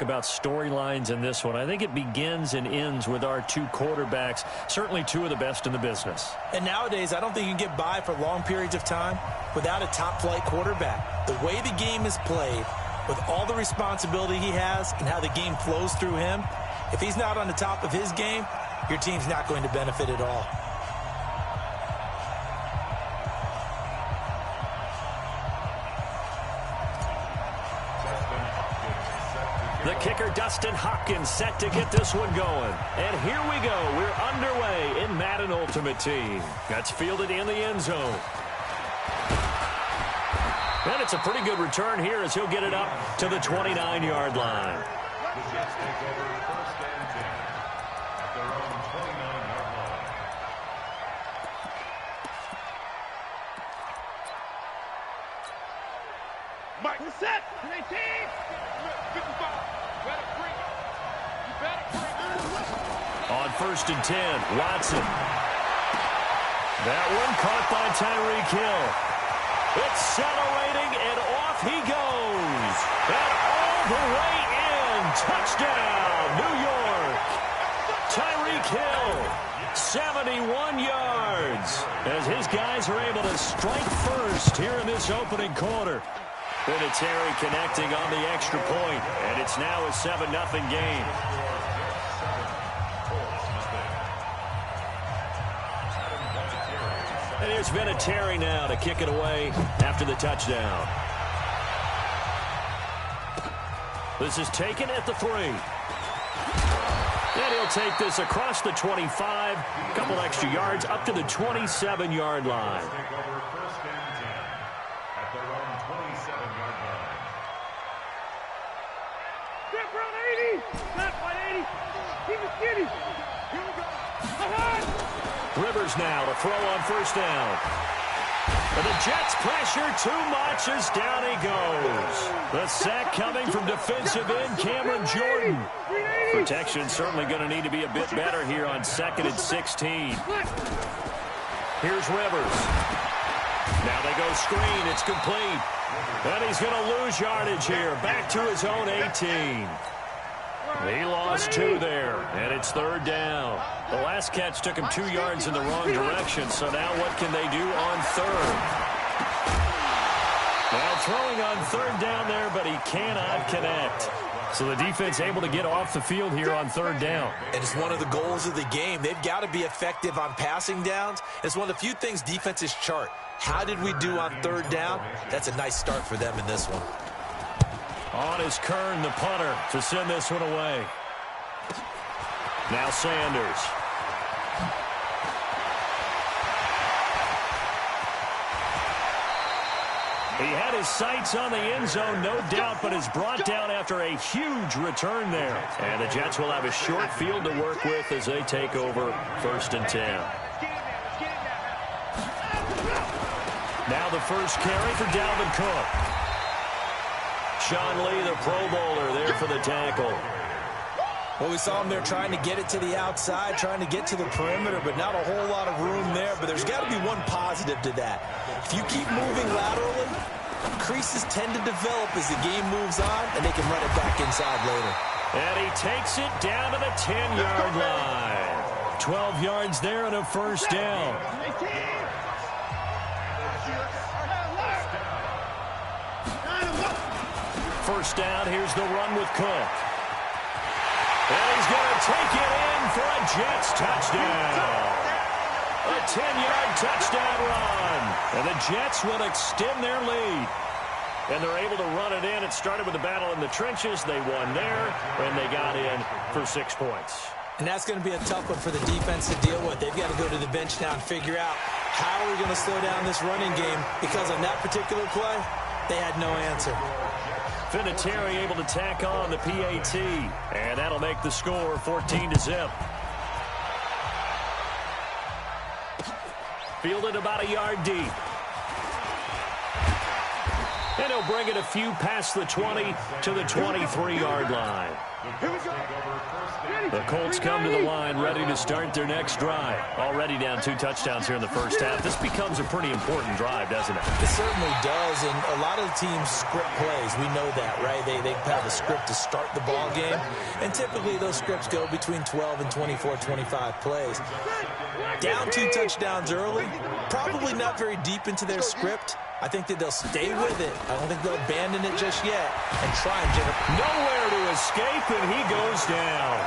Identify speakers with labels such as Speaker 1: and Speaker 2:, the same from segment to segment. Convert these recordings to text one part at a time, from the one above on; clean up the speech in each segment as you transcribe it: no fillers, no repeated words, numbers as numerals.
Speaker 1: talk about storylines in this one. I think it begins and ends with our two quarterbacks, certainly two of the best in the business.
Speaker 2: And nowadays, I don't think you can get by for long periods of time without a top-flight quarterback. The way the game is played, with all the responsibility he has and how the game flows through him, if he's not on the top of his game, your team's not going to benefit at all.
Speaker 1: The kicker, Dustin Hopkins, set to get this one going. And here we go. We're underway in Madden Ultimate Team. That's fielded in the end zone. And it's a pretty good return here as he'll get it up to the 29-yard line.
Speaker 3: The Jets take over first and 10 at their own 29-yard line.
Speaker 4: Mike, set. 18. 55.
Speaker 1: On first and 10, Watson. That one caught by Tyreek Hill. Accelerating, and off he goes. And all the way in. Touchdown, New York. Tyreek Hill, 71 yards. As his guys are able to strike first here in this opening quarter. Vinatieri connecting on the extra point, and it's now a 7-0 game. And here's Vinatieri now to kick it away after the touchdown. This is taken at the 3. And he'll take this across the 25, a couple extra yards up to the 27-yard line. Rivers now to throw on first down. And the Jets pressure too much as down he goes. The sack coming from defensive end Cameron Jordan. Protection certainly going to need to be a bit better here on 2nd and 16. Here's Rivers. Now they go screen. It's complete. And he's going to lose yardage here. Back to his own 18. He lost 2 there, and it's 3rd down. The last catch took him 2 yards in the wrong direction, so now what can they do on 3rd? Well, throwing on 3rd down there, but he cannot connect. So the defense able to get off the field here on 3rd down.
Speaker 2: And it's one of the goals of the game. They've got to be effective on passing downs. It's one of the few things defenses chart. How did we do on 3rd down? That's a nice start for them in this one.
Speaker 1: On is Kern, the punter, to send this one away. Now Sanders. He had his sights on the end zone, no doubt, but is brought down after a huge return there. And the Jets will have a short field to work with as they take over 1st and 10. Now the first carry for Dalvin Cook. Sean Lee, the Pro Bowler, there for the tackle.
Speaker 2: Well, we saw him there trying to get it to the outside, trying to get to the perimeter, but not a whole lot of room there. But there's got to be one positive to that. If you keep moving laterally, creases tend to develop as the game moves on, and they can run it back inside later.
Speaker 1: And he takes it down to the 10-yard line. 12 yards there and a first down. First down, here's the run with Cook. And he's going to take it in for a Jets touchdown. A 10-yard touchdown run. And the Jets will extend their lead. And they're able to run it in. It started with a battle in the trenches. They won there, and they got in for 6 points.
Speaker 2: And that's going to be a tough one for the defense to deal with. They've got to go to the bench now and figure out how are we going to slow down this running game, because on that particular play, they had no answer.
Speaker 1: Vinatieri able to tack on the PAT, and that'll make the score 14-0. Fielded about a yard deep. And he'll bring it a few past the 20 to the 23-yard line. The Colts come to the line ready to start their next drive. Already down 2 touchdowns here in the first half. This becomes a pretty important drive, doesn't it?
Speaker 2: It certainly does, and a lot of the teams script plays. We know that, right? They have a script to start the ball game, and typically those scripts go between 12 and 24, 25 plays. Down 2 touchdowns early, probably not very deep into their script. I think that they'll stay with it. I don't think they'll abandon it just yet and try and generate.
Speaker 1: Nowhere to escape, and he goes down.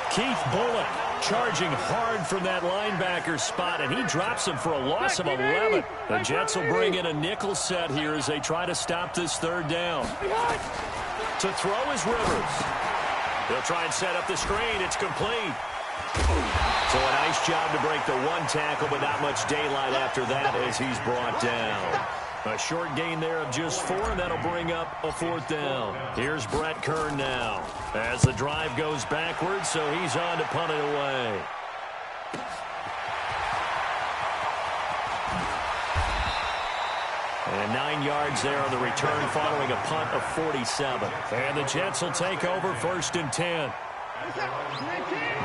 Speaker 1: Keith Bullock charging hard from that linebacker spot, and he drops him for a loss of 11. The Jets will bring in a nickel set here as they try to stop this third down. To throw is Rivers. They'll try and set up the screen. It's complete. So a nice job to break the 1 tackle, but not much daylight after that as he's brought down. A short gain there of just 4, and that'll bring up a 4th down. Here's Brett Kern now as the drive goes backwards, so he's on to punt it away. And 9 yards there on the return following a punt of 47. And the Jets will take over 1st and 10.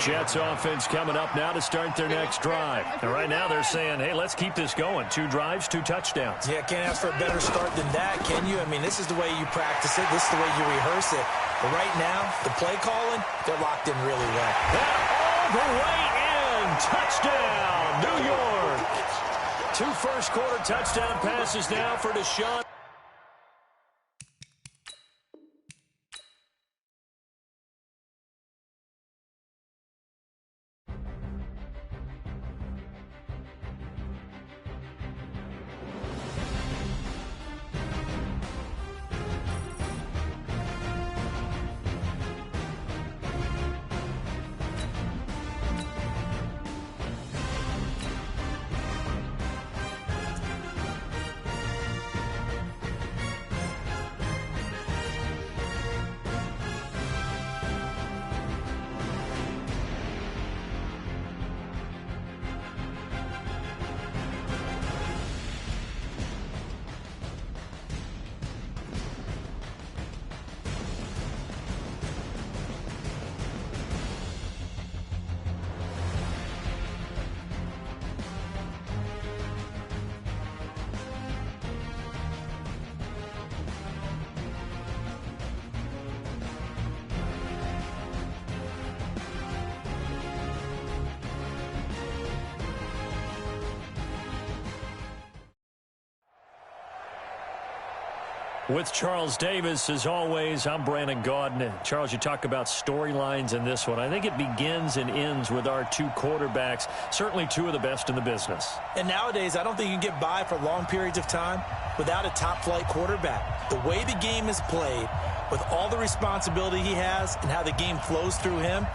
Speaker 1: Jets offense coming up now to start their next drive. And right now they're saying, hey, let's keep this going. 2 drives, 2 touchdowns.
Speaker 2: Yeah, can't ask for a better start than that, can you? I mean, this is the way you practice it. This is the way you rehearse it. But right now, the play calling, they're locked in really well.
Speaker 1: And all the way in. Touchdown, New York. 2 first-quarter touchdown passes now for Deshaun. With Charles Davis, as always, I'm Brandon Gaudin. Charles, you talk about storylines in this one. I think it begins and ends with our 2 quarterbacks, certainly 2 of the best in the business.
Speaker 2: And nowadays, I don't think you can get by for long periods of time without a top-flight quarterback. The way the game is played, with all the responsibility he has and how the game flows through him,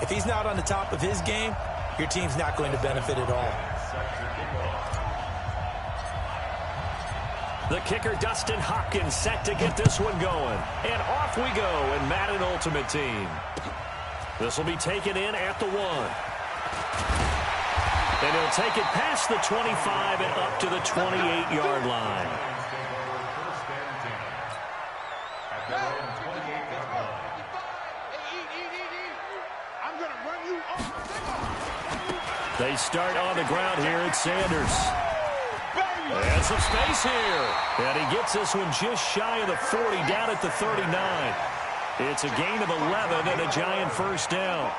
Speaker 2: if he's not on the top of his game, your team's not going to benefit at all.
Speaker 1: The kicker, Dustin Hopkins, set to get this one going. And off we go in Madden Ultimate Team. This will be taken in at the 1. And he'll take it past the 25 and up to the 28-yard line. They start on the ground here at Sanders. And some space here. And he gets this one just shy of the 40, down at the 39. It's a gain of 11 and a giant first down.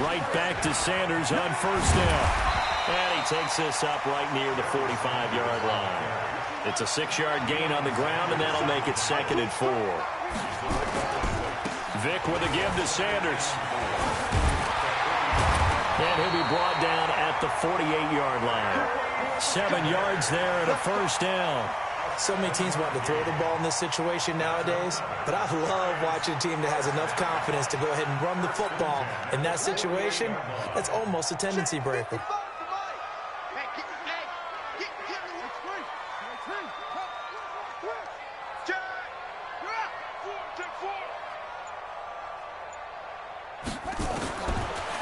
Speaker 1: Right back to Sanders on first down. And he takes this up right near the 45-yard line. It's a 6-yard gain on the ground, and that'll make it 2nd and 4. Vick with a give to Sanders. And he'll be brought down at the 48-yard line. 7 yards there and a first down.
Speaker 2: So many teams want to throw the ball in this situation nowadays, but I love watching a team that has enough confidence to go ahead and run the football. In that situation, that's almost a tendency breaker.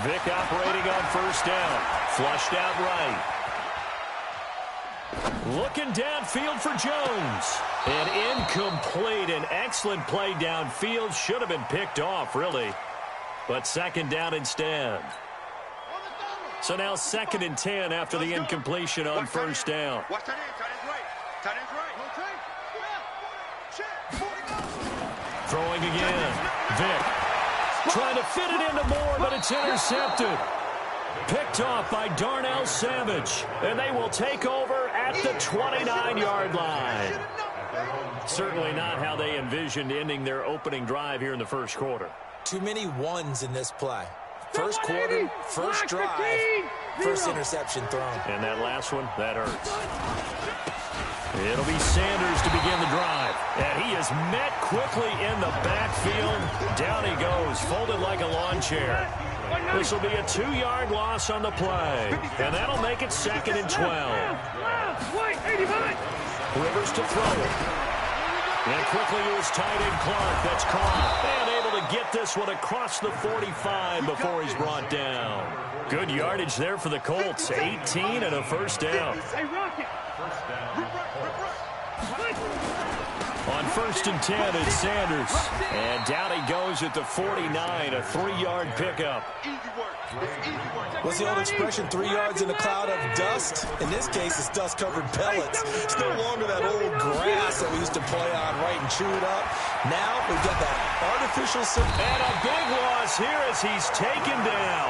Speaker 2: Vick operating on first down. Flushed out right.
Speaker 1: Looking downfield for Jones. An incomplete, an excellent play downfield. Should have been picked off, really. But second down instead. So now 2nd and 10 after the incompletion on first down.
Speaker 4: Watch that in. Tight end's right.
Speaker 1: Throwing again. Vic trying to fit it into Moore, but it's intercepted. Picked off by Darnell Savage. And they will take over at the 29-yard line. Certainly not how they envisioned ending their opening drive here in the first quarter.
Speaker 2: Too many ones in this play. First quarter, first drive, first interception thrown.
Speaker 1: And that last one, that hurts. It'll be Sanders to begin the drive. And he is met quickly in the backfield. Down he goes, folded like a lawn chair. This will be a 2-yard loss on the play. And that'll make it 2nd and 12. Rivers to throw it. And quickly to his tight end Clark. That's caught. And able to get this one across the 45 before he's brought down. Good yardage there for the Colts. 18 and a first down. On 1st and 10, it's Sanders. And down he goes at the 49, a 3-yard pickup.
Speaker 2: What's the old expression, 3 yards in a cloud of dust? In this case, it's dust-covered pellets. It's no longer that old grass that we used to play on, right, and chew it up. Now we've got that artificial...
Speaker 1: And a big loss here as he's taken down.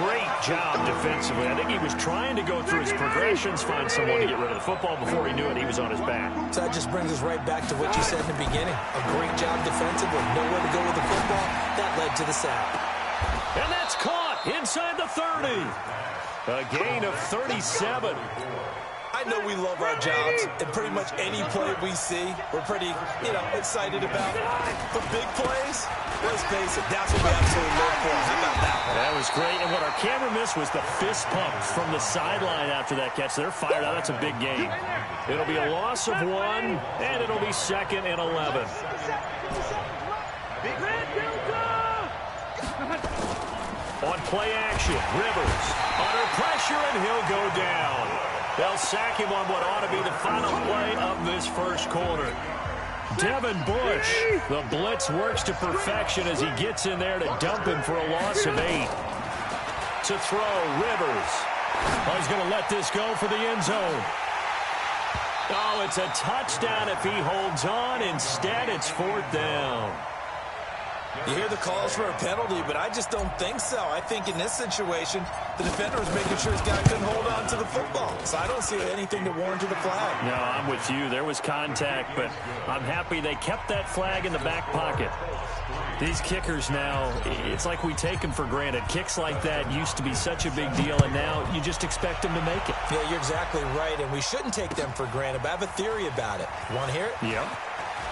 Speaker 1: Great job defensively. I think he was trying to go through his progressions, find someone to get rid of the football. Before he knew it, he was on his back.
Speaker 2: So that just brings us right back to what you said in the beginning. A great job defensively. Nowhere to go with the football. That led to the sack.
Speaker 1: And that's caught inside the 30. A gain of 37.
Speaker 2: I know we love our jobs, and pretty much any play we see, we're pretty, excited about. But big plays, let's face it, that's what we absolutely live for. How about that one?
Speaker 1: That was great, and what our camera missed was the fist pump from the sideline after that catch. They're fired out. That's a big gain. It'll be a loss of 1, and it'll be 2nd and 11. On play action, Rivers under pressure, and he'll go down. They'll sack him on what ought to be the final play of this first quarter. Devin Bush, the blitz works to perfection as he gets in there to dump him for a loss of 8. To throw, Rivers. Oh, he's going to let this go for the end zone. Oh, it's a touchdown if he holds on. Instead, it's 4th down.
Speaker 2: You hear the calls for a penalty, but I just don't think so. I think in this situation, the defender was making sure his guy couldn't hold on to the football. So I don't see anything to warrant the flag.
Speaker 1: No, I'm with you. There was contact, but I'm happy they kept that flag in the back pocket. These kickers now, it's like we take them for granted. Kicks like that used to be such a big deal, and now you just expect them to make it.
Speaker 2: Yeah, you're exactly right, and we shouldn't take them for granted, but I have a theory about it. Want to hear it?
Speaker 1: Yeah.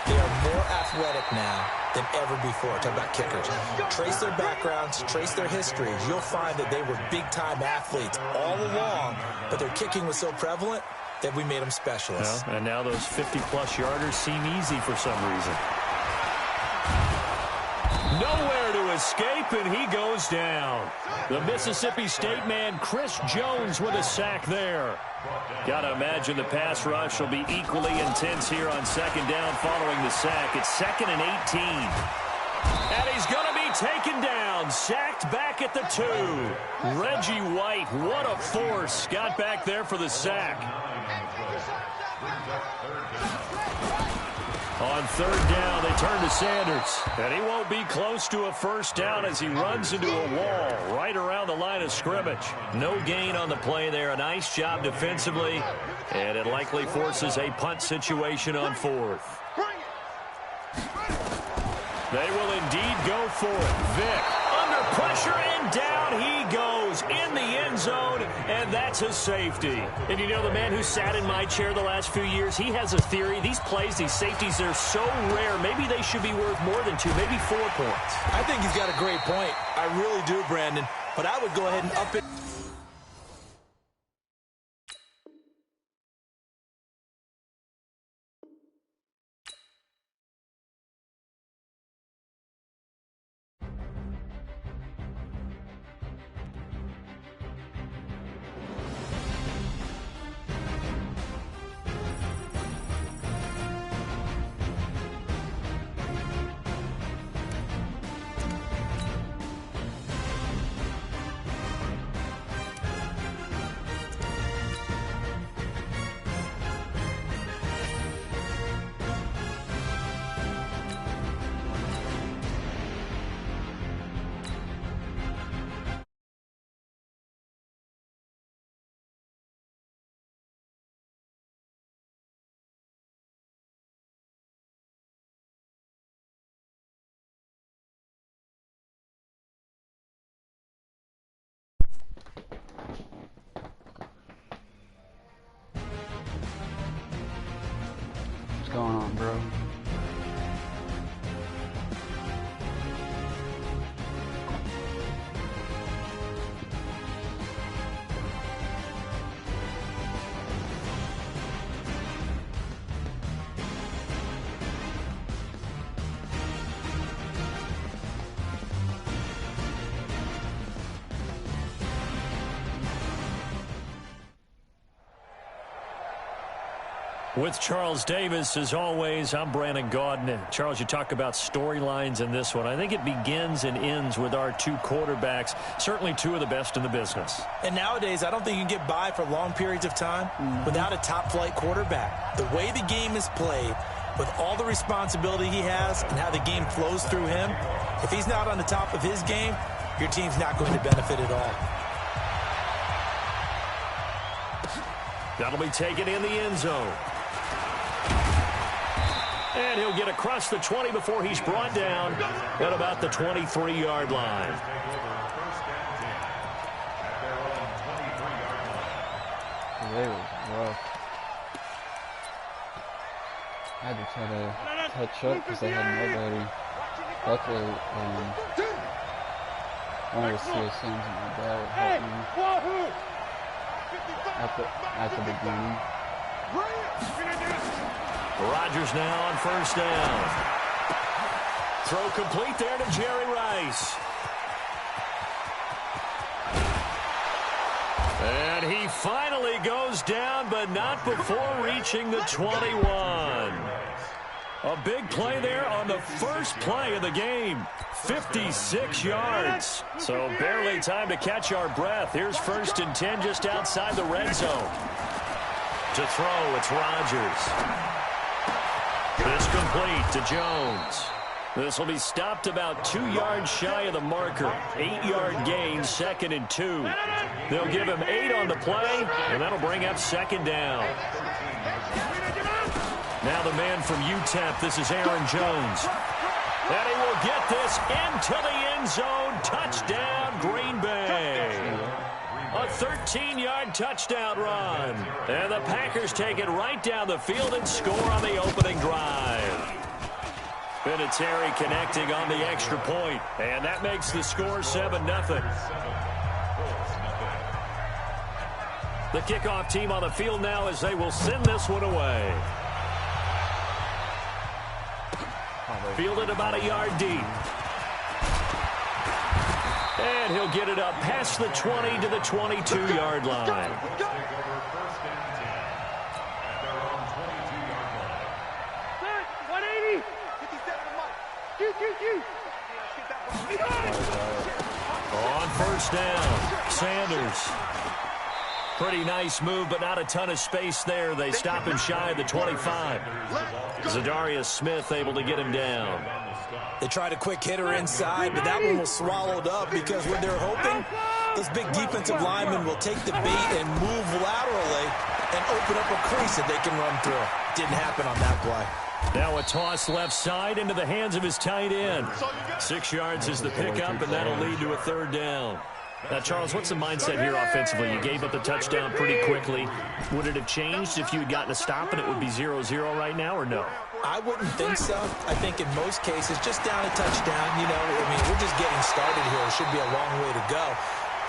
Speaker 2: They are more athletic now than ever before. Talk about kickers. Trace their backgrounds, trace their histories. You'll find that they were big-time athletes all along, but their kicking was so prevalent that we made them specialists.
Speaker 1: Well, and now those 50-plus yarders seem easy for some reason. Nowhere to escape, and he goes down. The Mississippi State man, Chris Jones, with a sack there. Got to imagine the pass rush will be equally intense here on 2nd down following the sack. It's 2nd and 18. And he's going to be taken down, sacked back at the 2. Reggie White, what a force, got back there for the sack. On 3rd down, they turn to Sanders. And he won't be close to a first down as he runs into a wall right around the line of scrimmage. No gain on the play there. A nice job defensively. And it likely forces a punt situation on 4th. They will indeed go for it. Vic under pressure, and down he goes in the end zone, and that's a safety. And you know, the man who sat in my chair the last few years, he has a theory. These plays, these safeties, they're so rare. Maybe they should be worth more than 2, maybe 4 points.
Speaker 2: I think he's got a great point. I really do, Brandon. But I would go ahead and up it.
Speaker 1: With Charles Davis, as always, I'm Brandon Gaudin. Charles, you talk about storylines in this one. I think it begins and ends with our two quarterbacks, certainly two of the best in the business.
Speaker 2: And nowadays, I don't think you can get by for long periods of time without a top-flight quarterback. The way the game is played, with all the responsibility he has and how the game flows through him, if he's not on the top of his game, your team's not going to benefit at all.
Speaker 1: That'll be taken in the end zone. And he'll get across the 20 before he's brought down at about the 23-yard line.
Speaker 5: Today was rough. I had to try to touch up because I had nobody. Luckily, one of the CSMs and my dad helped me at the beginning.
Speaker 1: Rodgers now on first down. Throw complete there to Jerry Rice. And he finally goes down, but not before reaching the 21. A big play there on the first play of the game. 56 yards. So barely time to catch our breath. Here's 1st and 10 just outside the red zone. To throw, it's Rodgers. It's complete to Jones. This will be stopped about 2 yards shy of the marker. 8-yard gain, 2nd and 2. They'll give him 8 on the play, and that'll bring up 2nd down. Now the man from UTEP, this is Aaron Jones. And he will get this into the end zone. Touchdown, Green Bay. A 13-yard touchdown run. And the Packers take it right down the field and score on the opening drive. Vinatieri connecting on the extra point. And that makes the score 7-0. The kickoff team on the field now as they will send this one away. Fielded about a yard deep. And he'll get it up past the 20 to the 22-yard line. On first down, Sanders. Pretty nice move, but not a ton of space there. They stop him shy of the 25. Zadarius Smith able to get him down.
Speaker 2: They tried a quick hitter inside, but that one was swallowed up because what they're hoping, those big defensive linemen will take the bait and move laterally and open up a crease that they can run through. Didn't happen on that play.
Speaker 1: Now a toss left side into the hands of his tight end. 6 yards is the pickup, and that'll lead to a 3rd down. Now, Charles, what's the mindset here offensively? You gave up the touchdown pretty quickly. Would it have changed if you had gotten a stop and it would be 0-0 right now, or no?
Speaker 2: I wouldn't think so. I think in most cases, just down a touchdown, you know, I mean, we're just getting started here. It should be a long way to go.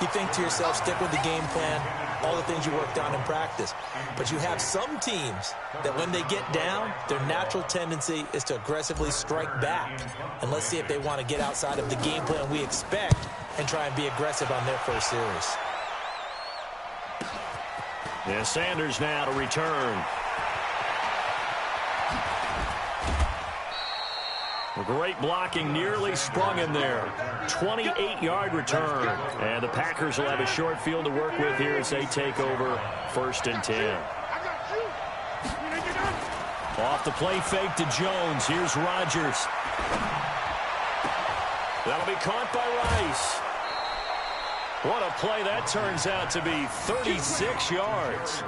Speaker 2: You think to yourself, stick with the game plan, all the things you worked on in practice. But you have some teams that when they get down, their natural tendency is to aggressively strike back. And let's see if they want to get outside of the game plan we expect and try and be aggressive on their first series.
Speaker 1: Yeah, Sanders now to return. Great blocking, nearly sprung in there. 28-yard return. And the Packers will have a short field to work with here as they take over 1st and 10. Off the play fake to Jones. Here's Rodgers. That'll be caught by Rice. What a play that turns out to be. 36 yards.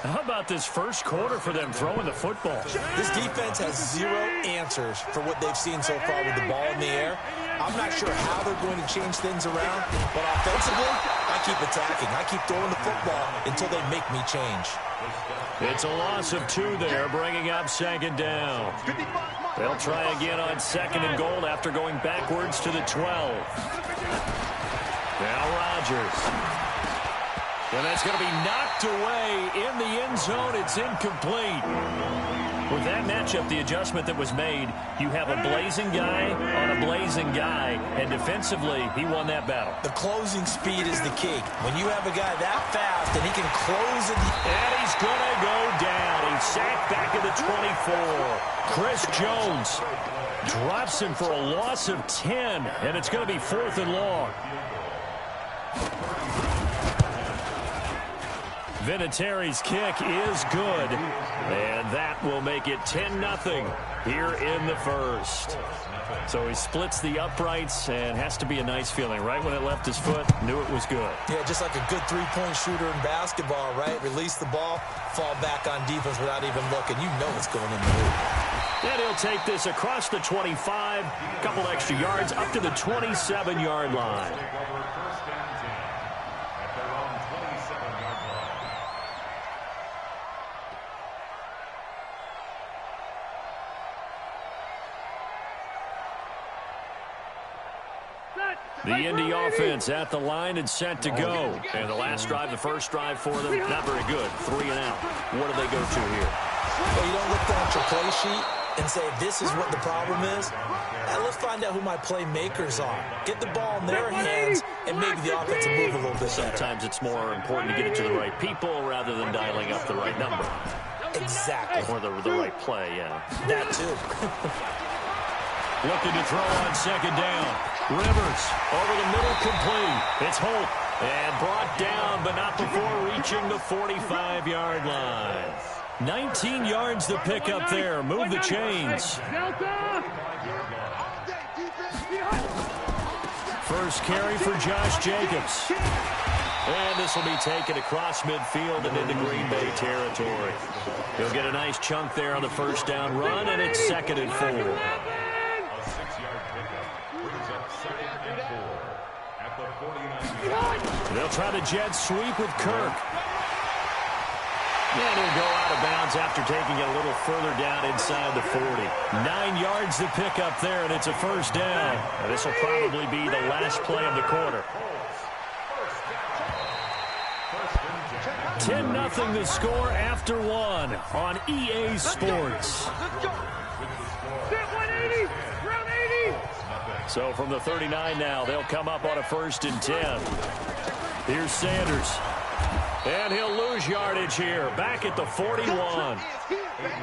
Speaker 1: How about this first quarter for them throwing the football?
Speaker 2: This defense has 0 answers for what they've seen so far with the ball in the air. I'm not sure how they're going to change things around, but offensively, I keep attacking. I keep throwing the football until they make me change.
Speaker 1: It's a loss of 2 there, bringing up 2nd down. They'll try again on 2nd and goal after going backwards to the 12. Now Rodgers. And that's going to be knocked away in the end zone. It's incomplete. With that matchup, the adjustment that was made, you have a blazing guy on a blazing guy, and defensively, he won that battle.
Speaker 2: The closing speed is the key. When you have a guy that fast and he can close it.
Speaker 1: And he's going to go down. He's sacked back at the 24. Chris Jones drops him for a loss of 10, and it's going to be 4th and long. Vinatieri's kick is good, and that will make it 10-0 here in the first. So he splits the uprights, and has to be a nice feeling. Right when it left his foot, knew it was good.
Speaker 2: Yeah, just like a good three-point shooter in basketball, right? Release the ball, fall back on defense without even looking. You know it's going in the hoop.
Speaker 1: And he'll take this across the 25, a couple extra yards, up to the 27-yard line. The Indy offense at the line and set to go. And the last drive, the first drive for them, not very good. 3 and out. What do they go to here?
Speaker 2: Well, you don't look down at your play sheet and say, this is what the problem is. Now, let's find out who my playmakers are. Get the ball in their hands, and maybe the offense will move a little bit better.
Speaker 1: Sometimes it's more important to get it to the right people rather than dialing up the right number.
Speaker 2: Exactly.
Speaker 1: Or the right play, yeah.
Speaker 2: That too.
Speaker 1: Looking to throw on second down. Rivers over the middle, complete. It's Holt, and brought down, but not before reaching the 45-yard line. 19 yards to pick up there. Move the chains. First carry for Josh Jacobs. And this will be taken across midfield and into Green Bay territory. He'll get a nice chunk there on the first down run, and it's 2nd and 4. They'll try the jet sweep with Kirk. And he'll go out of bounds after taking it a little further down inside the 40. 9 yards to pick up there, and it's a first down. And this will probably be the last play of the quarter. 10-0 the score after 1 on EA Sports. So from the 39 now, they'll come up on a 1st and 10. Here's Sanders. And he'll lose yardage here. Back at the 41.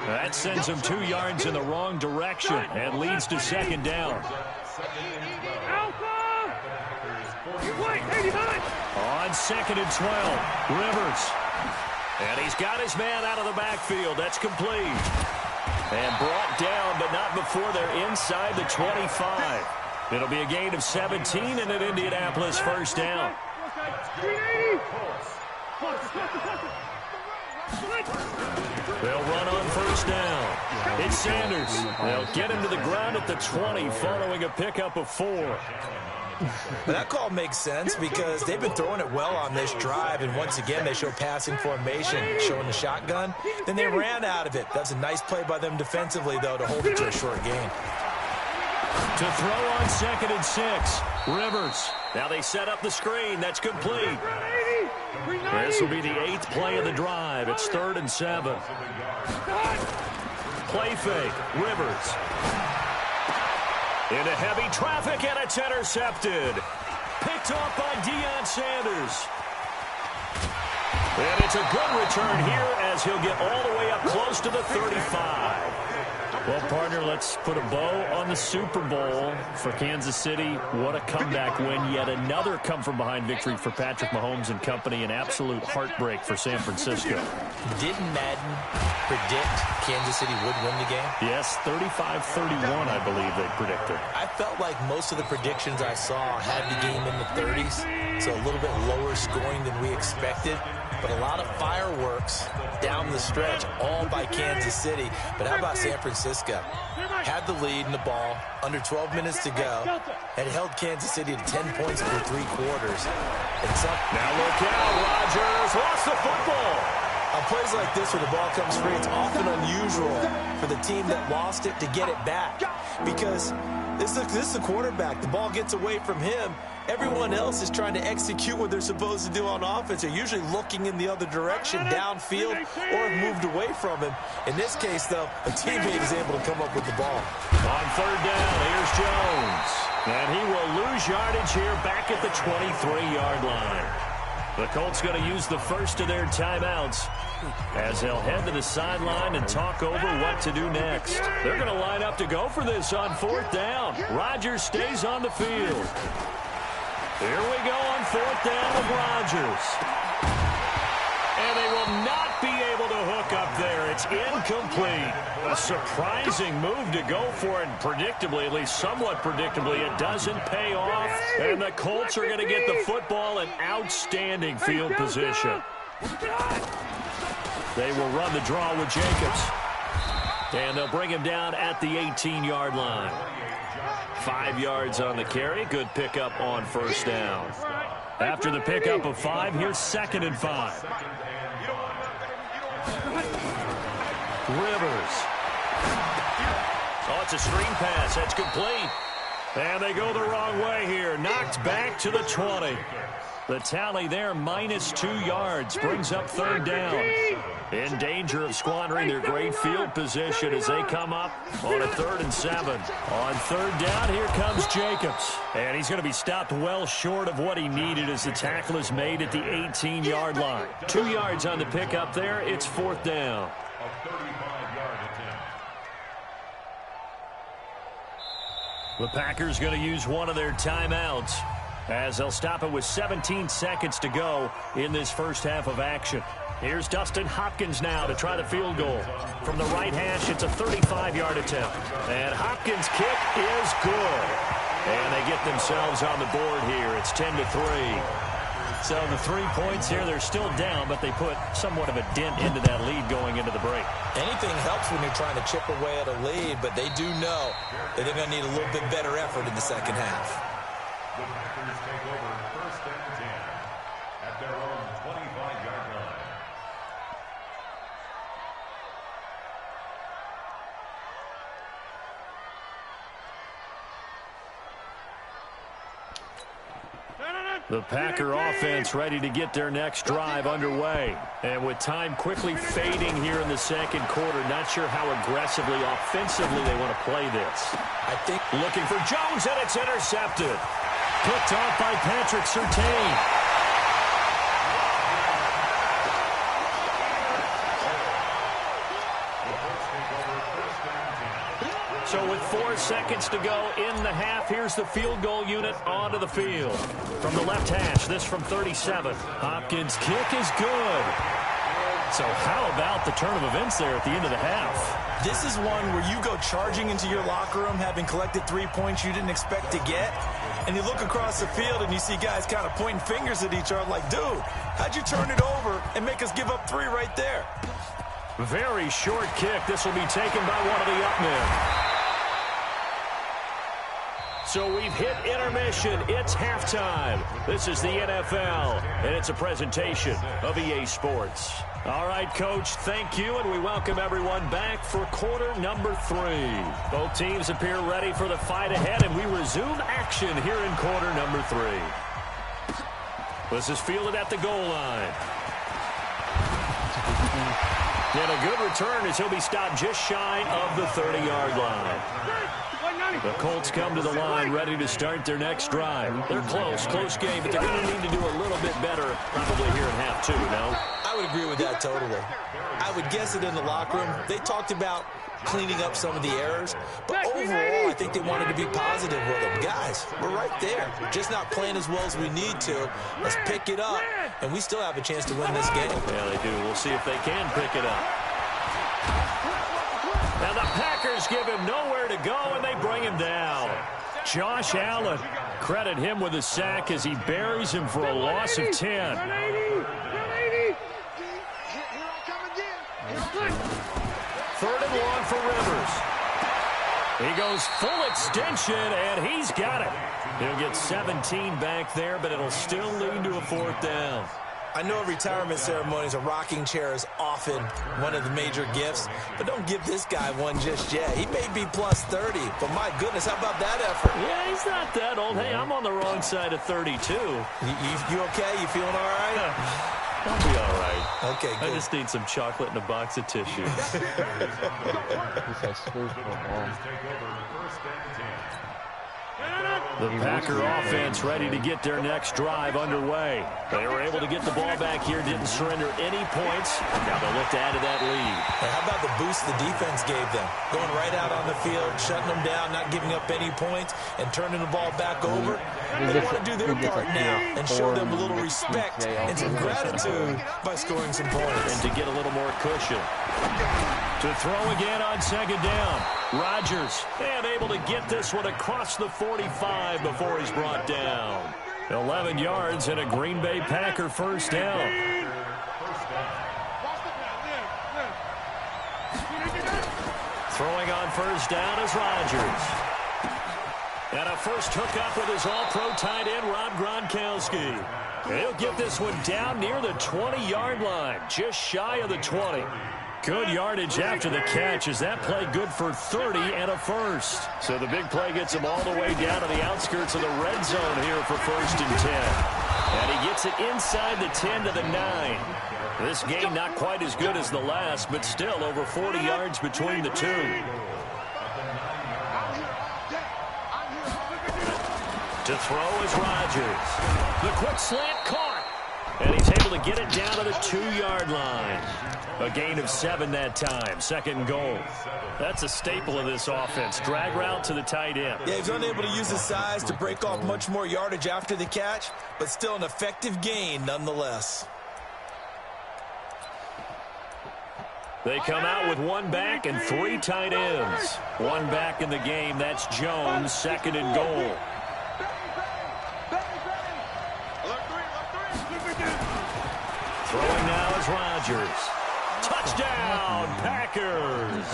Speaker 1: That sends him 2 yards in the wrong direction and leads to 2nd down. On 2nd and 12, Rivers. And he's got his man out of the backfield. That's complete. And brought down, but not before they're inside the 25. It'll be a gain of 17 and an Indianapolis first down. They'll run on first down. It's Sanders. They'll get him to the ground at the 20 following a pickup of 4.
Speaker 2: But that call makes sense because they've been throwing it well on this drive, and once again they show passing formation, showing the shotgun. Then they ran out of it. That's a nice play by them defensively, though, to hold it to a short gain.
Speaker 1: To throw on 2nd and 6, Rivers. Now they set up the screen. That's complete. This will be the 8th play of the drive. It's 3rd and 7. Play fake, Rivers. Into heavy traffic, and it's intercepted. Picked off by Deion Sanders. And it's a good return here as he'll get all the way up close to the 35. Well, partner, let's put a bow on the Super Bowl for Kansas City. What a comeback win. Yet another come-from-behind victory for Patrick Mahomes and company. An absolute heartbreak for San Francisco.
Speaker 2: Didn't Madden predict Kansas City would win the game?
Speaker 1: Yes, 35-31, I believe they predicted.
Speaker 2: I felt like most of the predictions I saw had the game in the 30s, so a little bit lower scoring than we expected. But a lot of fireworks down the stretch, all by Kansas City. But how about San Francisco? Had the lead in the ball, under 12 minutes to go, and held Kansas City to 10 points for 3 quarters.
Speaker 1: Now look out, Rodgers lost the football.
Speaker 2: On plays like this where the ball comes free, it's often unusual for the team that lost it to get it back. Because This is the quarterback. The ball gets away from him. Everyone else is trying to execute what they're supposed to do on offense. They're usually looking in the other direction, downfield, or have moved away from him. In this case, though, a teammate is able to come up with the ball.
Speaker 1: On third down, here's Jones. And he will lose yardage here back at the 23-yard line. The Colts going to use the first of their timeouts as they'll head to the sideline and talk over what to do next. They're going to line up to go for this on fourth down. Rodgers stays on the field. Here we go on fourth down with Rodgers. And they will not be able to hook up there. It's incomplete. A surprising move to go for it. Predictably, at least somewhat predictably, it doesn't pay off. And the Colts are going to get the football in outstanding field position. They will run the draw with Jacobs. And they'll bring him down at the 18-yard line. 5 yards on the carry. Good pickup on first down. After the pickup of 5, here's 2nd and 5. Rivers. Oh, it's a screen pass. That's complete. And they go the wrong way here. Knocked back to the 20. The tally there, -2 yards. Brings up third down. In danger of squandering their great field position as they come up on a 3rd and 7. On third down, here comes Jacobs. And he's going to be stopped well short of what he needed as the tackle is made at the 18-yard line. 2 yards on the pickup there. It's 4th down.
Speaker 3: A 35-yard attempt.
Speaker 1: The Packers going to use one of their timeouts as they'll stop it with 17 seconds to go in this first half of action. Here's Dustin Hopkins now to try the field goal. From the right hash, it's a 35-yard attempt. And Hopkins' kick is good. And they get themselves on the board here. It's 10-3. So the 3 points here, they're still down, but they put somewhat of a dent into that lead going into the break.
Speaker 2: Anything helps when you're trying to chip away at a lead, but they do know that they're going to need a little bit better effort in the second half.
Speaker 3: The Packers take over 1st and 10 at their own 25-yard line.
Speaker 1: The Packer offense ready to get their next drive underway. And with time quickly fading here in the second quarter, not sure how aggressively, offensively they want to play this.
Speaker 2: I think
Speaker 1: looking for Jones, and it's intercepted. Picked off by Patrick Surtain. So with 4 seconds to go in the half, here's the field goal unit onto the field. From the left hash, this from 37. Hopkins' kick is good. So how about the turn of events there at the end of the half?
Speaker 2: this is one where you go charging into your locker room having collected 3 points you didn't expect to get, and you look across the field and you see guys kind of pointing fingers at each other like, dude, how'd you turn it over and make us give up 3 right there?
Speaker 1: Very short kick. This will be taken by one of the up men. So we've hit intermission. It's halftime. This is the NFL, and it's a presentation of EA Sports. All right, Coach, thank you, and we welcome everyone back for quarter number 3. Both teams appear ready for the fight ahead, and we resume action here in quarter number 3. This is fielded at the goal line. And a good return as he'll be stopped just shy of the 30-yard line. The Colts come to the line ready to start their next drive. They're close game, but they're going to need to do a little bit better probably here in half 2, no?
Speaker 2: I would agree with that totally. I would guess that in the locker room, they talked about cleaning up some of the errors, but overall, I think they wanted to be positive with them. Guys, we're right there. Just not playing as well as we need to. Let's pick it up, and we still have a chance to win this game.
Speaker 1: Yeah, they do. We'll see if they can pick it up. Now the Packers give him nowhere to go, and they bring him down. Josh Allen, credit him with a sack as he buries him for a loss of 10. Third and long for Rivers. He goes full extension, and he's got it. He'll get 17 back there, but it'll still lead to a 4th down.
Speaker 2: I know at retirement ceremonies, a rocking chair is often one of the major gifts, but don't give this guy one just yet. He may be plus 30, but my goodness, how about that effort?
Speaker 1: Yeah, he's not that old. Hey, I'm on the wrong side of 32.
Speaker 2: You okay? You feeling all right?
Speaker 1: I'll be all right.
Speaker 2: Okay, good.
Speaker 1: I just need some chocolate and a box of tissue.
Speaker 5: He said screw football.
Speaker 1: The Packer offense ready to get their next drive underway. They were able to get the ball back here, didn't surrender any points. Now they'll look to add to that lead.
Speaker 2: Hey, how about the boost the defense gave them? Going right out on the field, shutting them down, not giving up any points, and turning the ball back over. They want to do their part now and show them a little respect and some gratitude by scoring some points.
Speaker 1: And to get a little more cushion. To throw again on second down. Rodgers, and able to get this one across the 45 before he's brought down. 11 yards and a Green Bay Packer first down. Throwing on first down is Rodgers. And a first hookup with his all-pro tight end, Rob Gronkowski. He'll get this one down near the 20-yard line, just shy of the 20. Good yardage after the catch as that play good for 30 and a first. So the big play gets him all the way down to the outskirts of the red zone here for first and 10. And he gets it inside the 10 to the 9. This game not quite as good as the last, but still over 40 yards between the two. To throw is Rodgers. The quick slant caught. And he's able to get it down to the 2-yard line. A gain of 7 that time. Second and goal. That's a staple of this offense. Drag route to the tight end.
Speaker 2: Yeah, he's unable to use his size to break off much more yardage after the catch, but still an effective gain nonetheless.
Speaker 1: They come out with one back and 3 tight ends. One back in the game. That's Jones. Second and goal. Throwing now is Rodgers. Touchdown, Packers.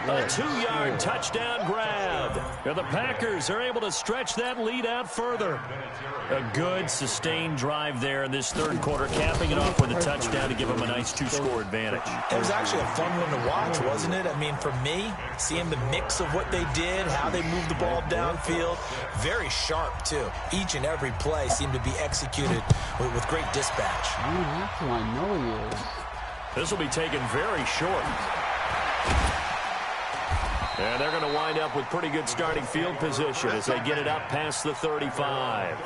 Speaker 1: A 2-yard touchdown grab. And the Packers are able to stretch that lead out further. A good, sustained drive there in this third quarter, capping it off with a touchdown to give them a nice 2-score advantage.
Speaker 2: It was actually a fun one to watch, wasn't it? I mean, for me, seeing the mix of what they did, how they moved the ball downfield, very sharp, too. Each and every play seemed to be executed with great dispatch.
Speaker 5: I don't have to. I know he is.
Speaker 1: This will be taken very short. And they're going to wind up with pretty good starting field position as they get it up past the 35.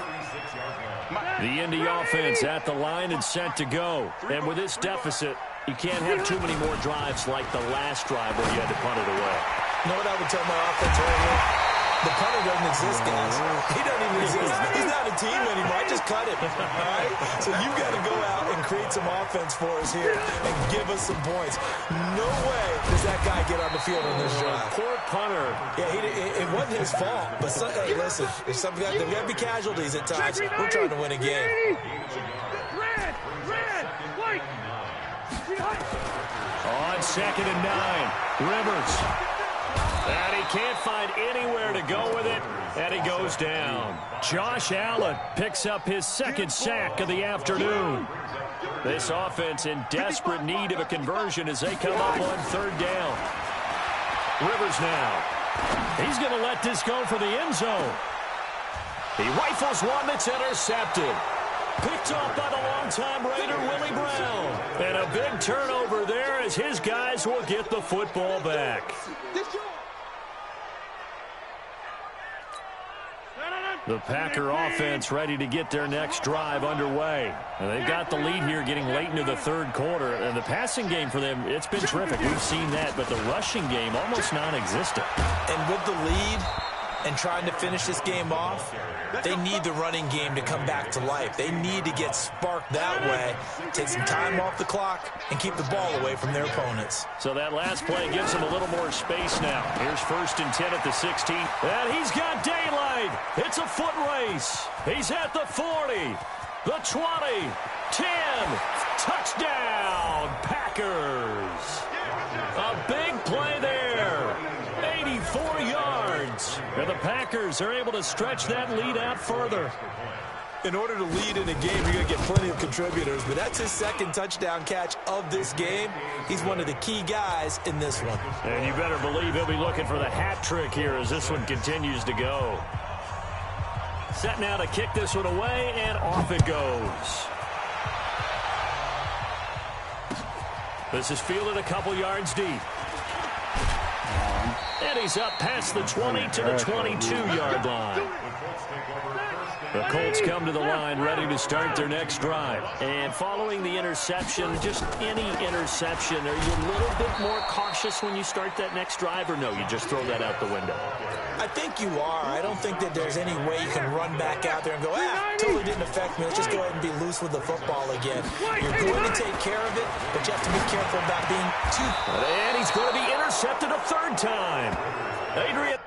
Speaker 1: The Indy offense at the line and set to go. And with this deficit, you can't have too many more drives like the last drive where you had to punt it away.
Speaker 2: You know what I would tell my offense right here? The punter doesn't exist, guys. He doesn't even exist. He's not a team anymore. I just cut him. All right? So you've got to go out and create some offense for us here and give us some points. No way does that guy get on the field on this drive.
Speaker 1: Poor punter.
Speaker 2: Yeah, it wasn't his fault. But, hey, listen, there's got to be casualties at times. We're trying to win a game.
Speaker 4: Red, white.
Speaker 1: On second and 9, Rivers. And he can't find anywhere to go with it, and he goes down. Josh Allen picks up his second sack of the afternoon. This offense in desperate need of a conversion as they come up on third down. Rivers now. He's going to let this go for the end zone. He rifles one that's intercepted. Picked off by the longtime Raider, Willie Brown. And a big turnover there as his guys will get the football back. The Packer offense ready to get their next drive underway. And they've got the lead here getting late into the third quarter. And the passing game for them, it's been terrific. We've seen that, but the rushing game almost non-existent.
Speaker 2: And with the lead and trying to finish this game off, they need the running game to come back to life. They need to get sparked that way, take some time off the clock, and keep the ball away from their opponents.
Speaker 1: So that last play gives them a little more space now. Here's first and 10 at the 16. And he's got daylight. It's a foot race. He's at the 40, the 20, 10. Touchdown, Packers. A big play there. 84 yards. And the Packers are able to stretch that lead out further.
Speaker 2: In order to lead in a game, you're going to get plenty of contributors, but that's his second touchdown catch of this game. He's one of the key guys in this one.
Speaker 1: And you better believe he'll be looking for the hat trick here as this one continues to go. Set now to kick this one away, and off it goes. This is fielded a couple yards deep. And he's up past the 20 to the 22-yard line. The Colts come to the line ready to start their next drive. And following the interception, just any interception, are you a little bit more cautious when you start that next drive, or no, you just throw that out the window?
Speaker 2: I think you are. I don't think that there's any way you can run back out there and go, totally didn't affect me. Let's just go ahead and be loose with the football again. You're going to take care of it, but you have to be careful about being too...
Speaker 1: And he's going to be intercepted a third time. Adrian.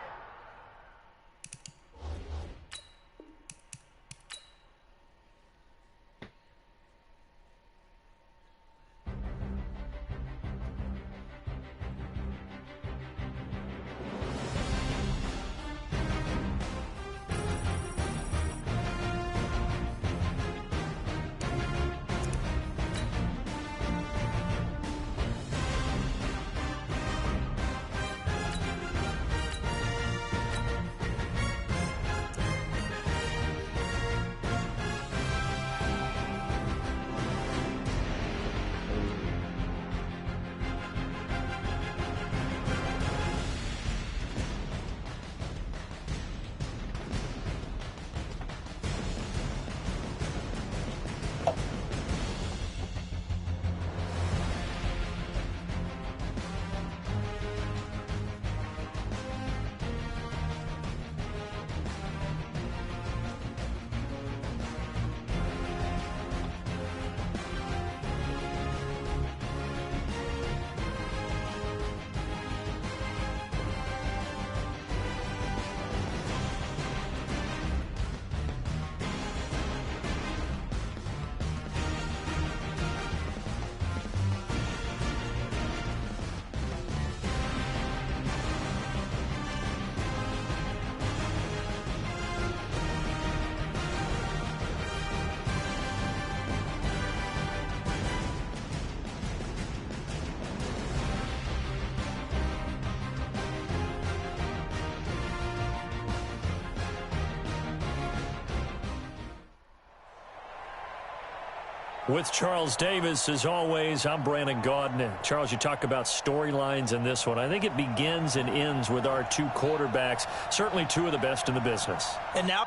Speaker 1: With Charles Davis, as always, I'm Brandon Gaudin. Charles, you talk about storylines in this one. I think it begins and ends with our two quarterbacks, certainly two of the best in the business.
Speaker 2: And now...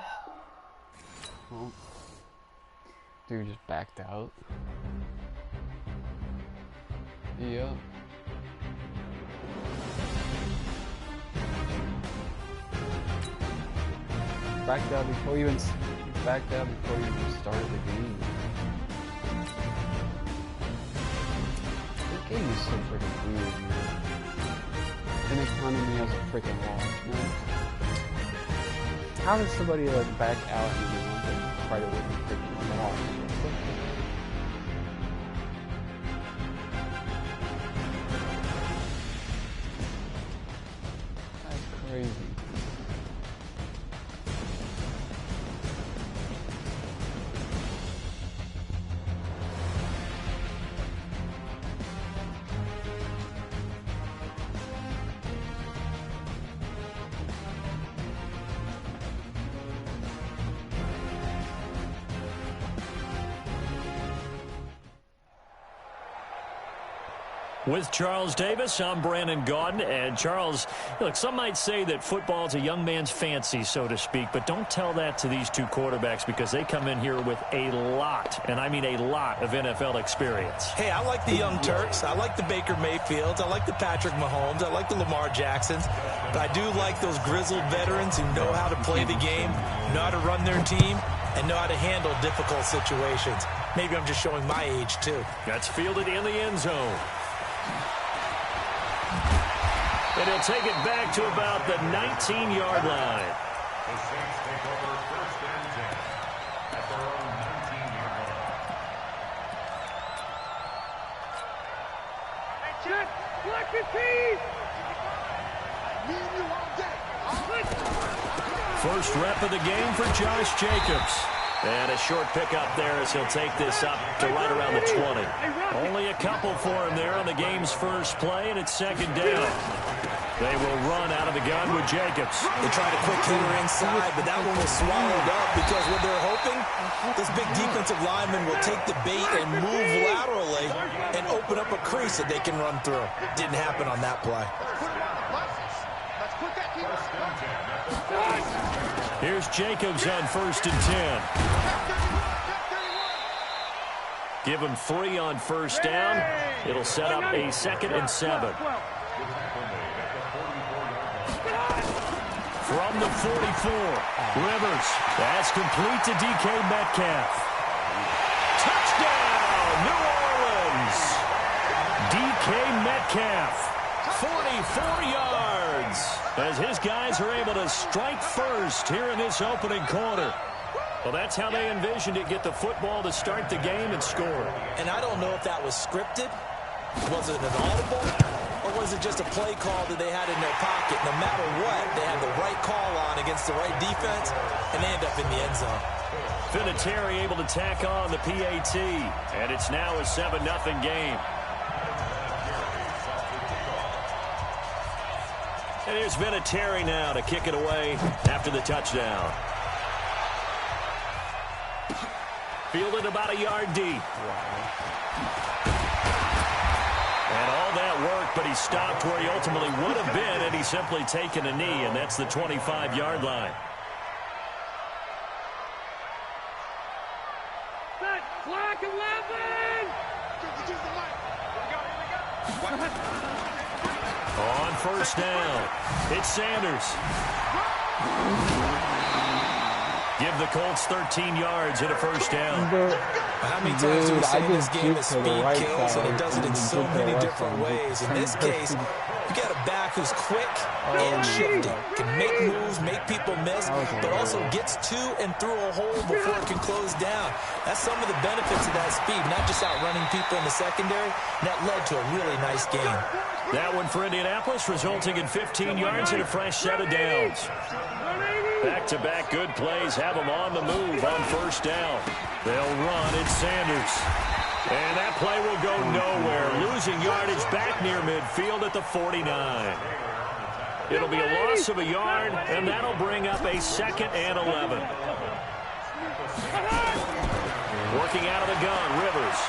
Speaker 5: Oh. Dude just backed out. Yeah. Backed out before you even started the game. This game is so freaking weird, man. And it counted me as a freaking loss, man. How does somebody like back out and try to win a freaking loss? That's crazy.
Speaker 1: With Charles Davis, I'm Brandon Gaudin. And Charles, look, some might say that football is a young man's fancy, so to speak, but don't tell that to these two quarterbacks because they come in here with a lot, and I mean a lot, of NFL experience.
Speaker 2: Hey, I like the young Turks. I like the Baker Mayfields. I like the Patrick Mahomes. I like the Lamar Jacksons. But I do like those grizzled veterans who know how to play the game, know how to run their team, and know how to handle difficult situations. Maybe I'm just showing my age, too.
Speaker 1: That's fielded in the end zone. And he'll take it back to about the 19-yard line.
Speaker 3: The Saints take over first and 10 at their own 19-yard line.
Speaker 4: Hey, check! Black 15!
Speaker 1: First rep of the game for Josh Jacobs. And a short pickup there as he'll take this up to right around the 20. Only a couple for him there on the game's first play, and it's second down. They will run out of the gun with Jacobs.
Speaker 2: They tried a quick hitter inside, but that one was swallowed up because what they're hoping, this big defensive lineman will take the bait and move laterally and open up a crease that they can run through. Didn't happen on that play.
Speaker 1: Here's Jacobs on 1st and 10. Give him 3 on first down. It'll set up a 2nd and 7. From the 44, Rivers. That's complete to DK Metcalf. Touchdown, New Orleans. DK Metcalf. 44 yards as his guys are able to strike first here in this opening quarter. Well, that's how they envisioned it, get the football to start the game and score.
Speaker 2: And I don't know if that was scripted. Was it an audible? Or was it just a play call that they had in their pocket? No matter what, they had the right call on against the right defense, and they end up in the end zone.
Speaker 1: Vinatieri able to tack on the PAT, and it's now a 7-0 game. And here's Vinatieri now to kick it away after the touchdown. Fielded about a yard deep. And all that work, but he stopped where he ultimately would have been, and he's simply taken a knee, and that's the 25-yard line.
Speaker 4: Clock 11!
Speaker 1: On first down, it's Sanders. Give the Colts 13 yards and a first down.
Speaker 2: How many times do we say in this game that speed kills, and it does it in so many different ways? In this case, you got a back who's quick and shifty, can make moves, make people miss, but also gets to and through a hole before it can close down. That's some of the benefits of that speed, not just outrunning people in the secondary, and that led to a really nice game.
Speaker 1: That one for Indianapolis, resulting in 15 yards and a fresh set of downs. Back-to-back good plays have them on the move on first down. They'll run. It's Sanders. And that play will go nowhere. Losing yardage back near midfield at the 49. It'll be a loss of a yard, and that'll bring up a 2nd and 11. Working out of the gun, Rivers.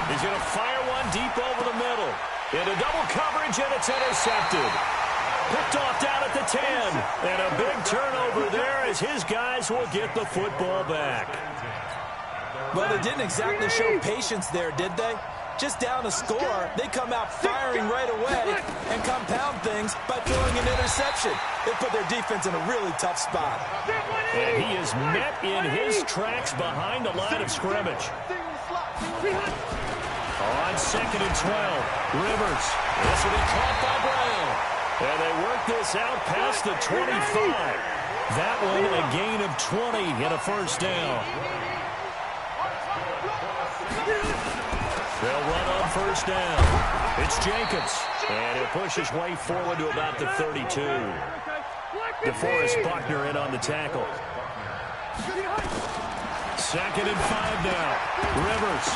Speaker 1: He's going to fire one deep over the middle. Into double coverage, and it's intercepted. Picked off down at the 10. And a big turnover there as his guys will get the football back.
Speaker 2: Well, they didn't exactly show patience there, did they? Just down a score, they come out firing right away and compound things by throwing an interception. They put their defense in a really tough spot.
Speaker 1: And he is met in his tracks behind the line of scrimmage. On 2nd and 12, Rivers. This will be caught by Brown. And they work this out past the 25. That one a gain of 20 and a first down. They'll run on first down. It's Jacobs. And he'll push his way forward to about the 32. DeForest Buckner in on the tackle. 2nd and 5 now. Rivers.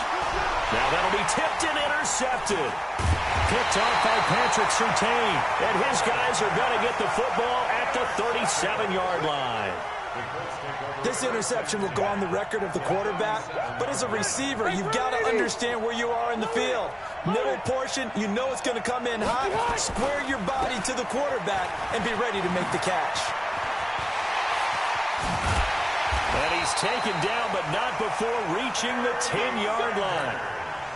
Speaker 1: Now that'll be tipped and intercepted. Picked off by Patrick Surtain. And his guys are going to get the football at the 37-yard line.
Speaker 2: This interception will go on the record of the quarterback, but as a receiver, you've got to understand where you are in the field. Middle portion, you know it's going to come in hot. Square your body to the quarterback and be ready to make the catch.
Speaker 1: And he's taken down, but not before reaching the 10-yard line.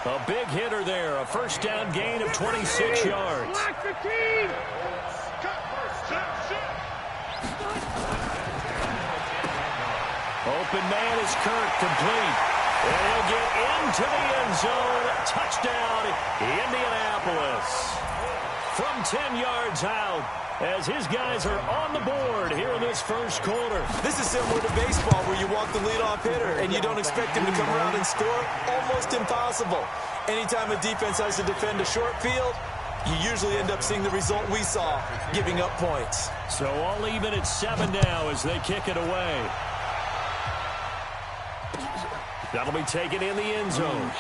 Speaker 1: A big hitter there, a first down gain of 26 yards. Open man is Kirk, complete. And he'll get into the end zone. Touchdown, Indianapolis. From 10 yards out, as his guys are on the board here in this first quarter.
Speaker 2: This is similar to baseball where you walk the leadoff hitter and you don't expect him to come around and score. Almost impossible. Anytime a defense has to defend a short field, you usually end up seeing the result we saw, giving up points.
Speaker 1: So all even at 7 now as they kick it away. That'll be taken in the end zone.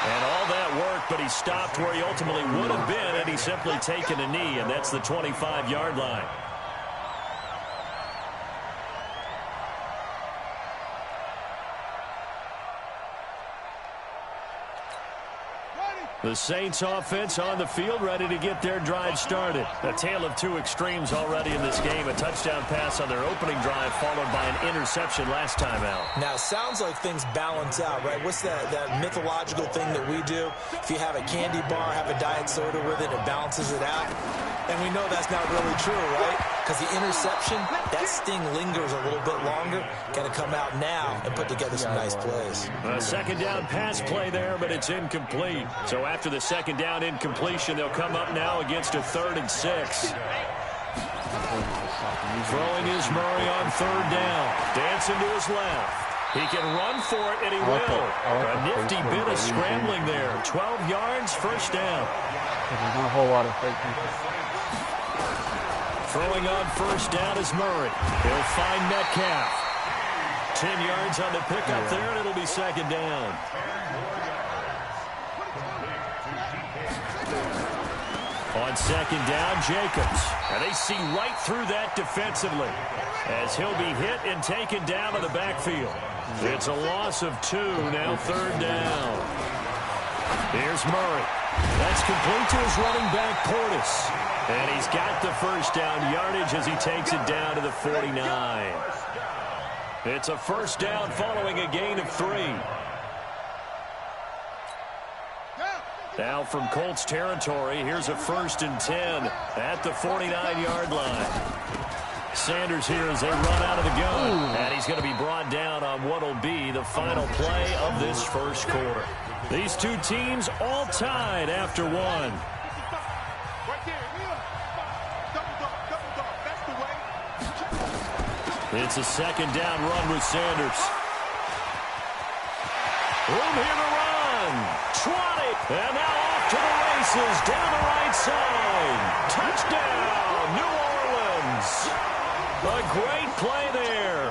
Speaker 1: And all that work, but he stopped where he ultimately would have been had he simply taken a knee, and that's the 25-yard line. The Saints offense on the field, ready to get their drive started. A tale of two extremes already in this game. A touchdown pass on their opening drive, followed by an interception last time out.
Speaker 2: Now, it sounds like things balance out, right? What's that mythological thing that we do? If you have a candy bar, have a diet soda with it, it balances it out. And we know that's not really true, right? Because the interception, that sting lingers a little bit longer. Got to come out now and put together some nice plays.
Speaker 1: A second down pass play there, but it's incomplete. So after the second down incompletion, they'll come up now against a 3rd and 6. Throwing is Murray on 3rd down. Dancing to his left. He can run for it, and he will. A nifty bit of scrambling there. 12 yards, first down.
Speaker 5: There's not a whole lot of fake people.
Speaker 1: Throwing on first down is Murray. He'll find Metcalf. 10 yards on the pickup there, and it'll be second down. On second down, Jacobs. And they see right through that defensively as he'll be hit and taken down to the backfield. It's a loss of 2, now 3rd down. Here's Murray. That's complete to his running back, Portis. And he's got the first down yardage as he takes it down to the 49. It's a first down following a gain of 3. Now from Colts territory, here's a 1st and 10 at the 49-yard line. Sanders here as they run out of the gun. And he's going to be brought down on what will be the final play of this first quarter. These two teams all tied after 1. It's a second down run with Sanders. Room here to run. 20. And now off to the races down the right side. Touchdown, New Orleans. A great play there.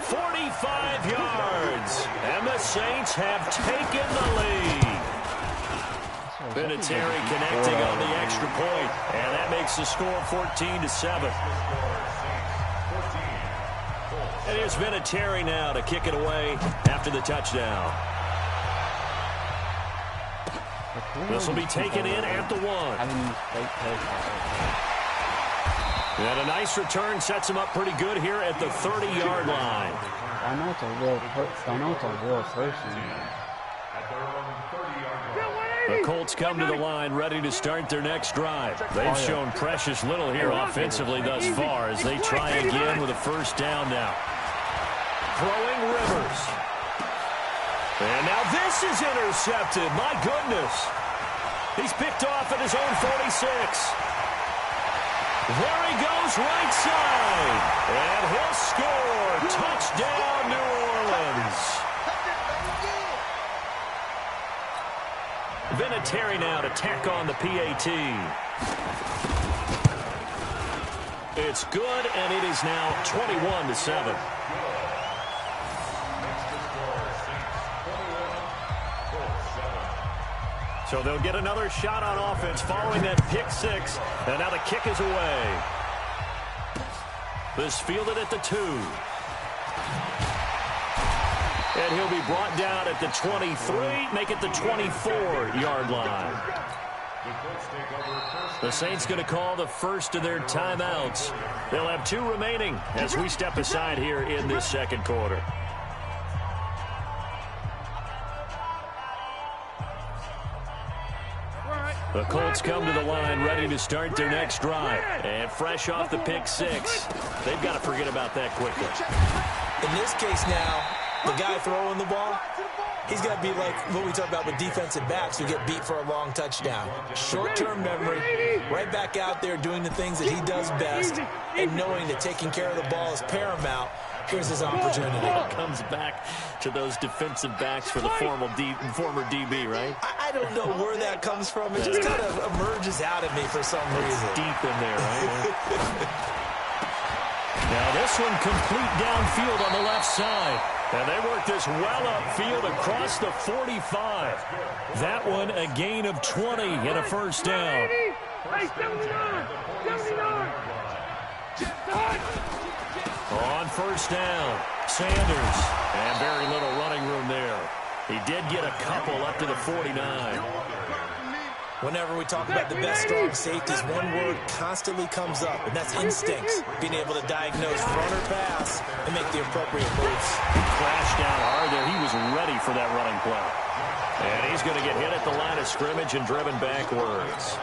Speaker 1: 45 yards. And the Saints have taken the lead. Vinatieri connecting on the extra point. And that makes the score 14-7. And here's Vinatieri now to kick it away after the touchdown. This will be taken in at the 1. And a nice return sets him up pretty good here at the 30-yard line.
Speaker 5: I know it's a real person.
Speaker 1: The Colts come to the line ready to start their next drive. They've shown precious little here offensively thus far as they try again with a first down now. Throwing Rivers. And now this is intercepted. My goodness. He's picked off at his own 46. There he goes right side. And he'll score. Touchdown, New Orleans. Vinatieri now to tack on the PAT. It's good, and it is now 21-7. So they'll get another shot on offense following that pick 6. And now the kick is away. This fielded at the 2. And he'll be brought down at the 23, make it the 24-yard line. The Saints going to call the first of their timeouts. They'll have 2 remaining as we step aside here in this second quarter. The Colts come to the line ready to start their next drive. And fresh off the pick 6, they've got to forget about that quickly.
Speaker 2: In this case now, the guy throwing the ball, he's got to be like what we talk about with defensive backs who get beat for a long touchdown. Short-term memory, right back out there doing the things that he does best, and knowing that taking care of the ball is paramount. Here's his opportunity.
Speaker 1: Comes back to those defensive backs for the former DB, right?
Speaker 2: I don't know where that comes from. It just kind of emerges out of me for some reason.
Speaker 1: Deep in there, right? Now Now this one complete downfield on the left side. And they work this well upfield across the 45. That one a gain of 20 and a first down.
Speaker 4: Hey, 79! 79!
Speaker 1: On first down, Sanders. And very little running room there. He did get a couple up to the 49.
Speaker 2: Whenever we talk about the best strong safeties, one word constantly comes up, and that's instincts. Being able to diagnose run or pass and make the appropriate moves.
Speaker 1: He crashed down hard there. He was ready for that running play. And he's going to get hit at the line of scrimmage and driven backwards.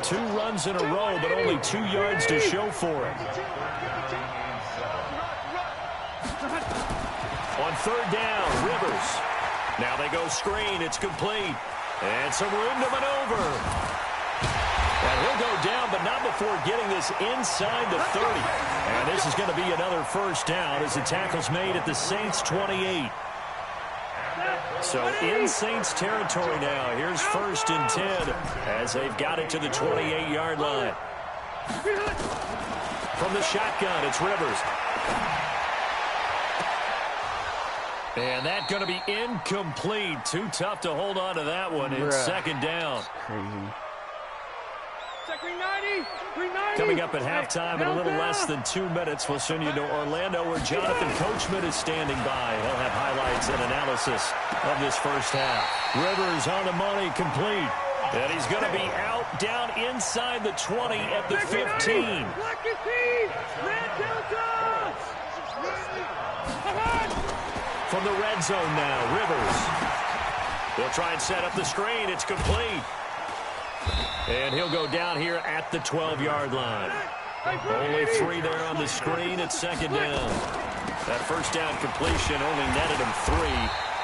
Speaker 1: 2 runs in a row, but only 2 yards to show for it. On third down, Rivers. Now they go screen. It's complete. And some room to maneuver. And he'll go down, but not before getting this inside the 30. And this is going to be another first down as the tackle's made at the Saints' 28. So in Saints territory now. Here's 1st and 10 as they've got it to the 28-yard line. From the shotgun, it's Rivers. And that's going to be incomplete. Too tough to hold on to that one. It's second down.
Speaker 5: Crazy.
Speaker 1: Coming up at halftime in a little less than 2 minutes, we'll send you to Orlando where Jonathan Coachman is standing by. He'll have highlights and analysis of this first half. Rivers on the money, complete. And he's going to be out down inside the 20 at the 15. From the red zone now, Rivers. He'll try and set up the screen. It's complete. And he'll go down here at the 12-yard line. Only 3 there on the screen. It's second down. That first down completion only netted him 3.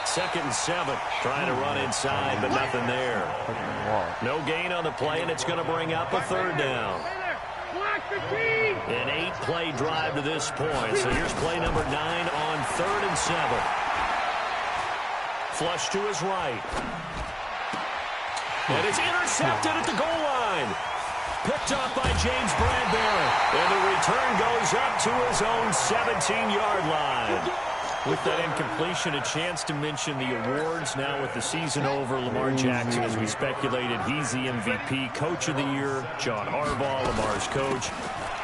Speaker 1: 2nd and 7. Trying to run inside, but nothing there. No gain on the play, and it's going to bring up a third down. An 8-play drive to this point. So here's play number 9 on 3rd and 7. Flush to his right. And it's intercepted at the goal line. Picked off by James Bradbury. And the return goes up to his own 17-yard line. With that incompletion, a chance to mention the awards. Now with the season over, Lamar Jackson, as we speculated, he's the MVP. Coach of the Year, John Harbaugh, Lamar's coach.